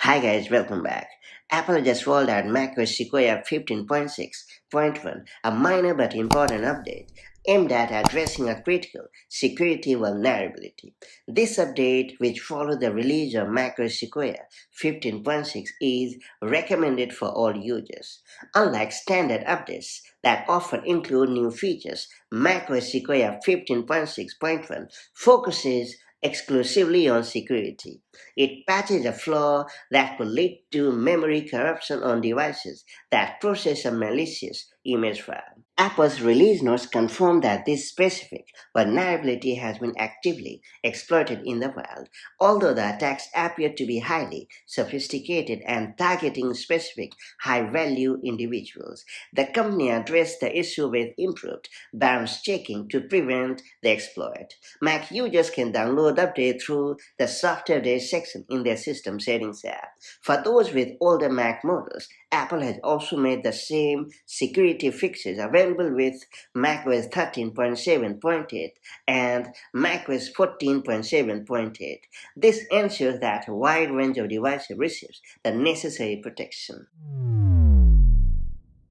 Hi guys, welcome back. Apple just rolled out macOS Sequoia 15.6.1, a minor but important update aimed at addressing a critical security vulnerability. This update, which followed the release of macOS Sequoia 15.6, is recommended for all users. Unlike standard updates that often include new features, macOS Sequoia 15.6.1 focuses exclusively on security. It patches a flaw that could lead to memory corruption on devices that process a malicious image file. Apple's release notes confirm that this specific vulnerability has been actively exploited in the wild, although the attacks appear to be highly sophisticated and targeting specific high-value individuals. The company addressed the issue with improved balance checking to prevent the exploit. Mac users can download the update through the software update section in their system settings app. For those with older Mac models, Apple has also made the same security fixes available with macOS 13.7.8 and macOS 14.7.8. This ensures that a wide range of devices receives the necessary protection.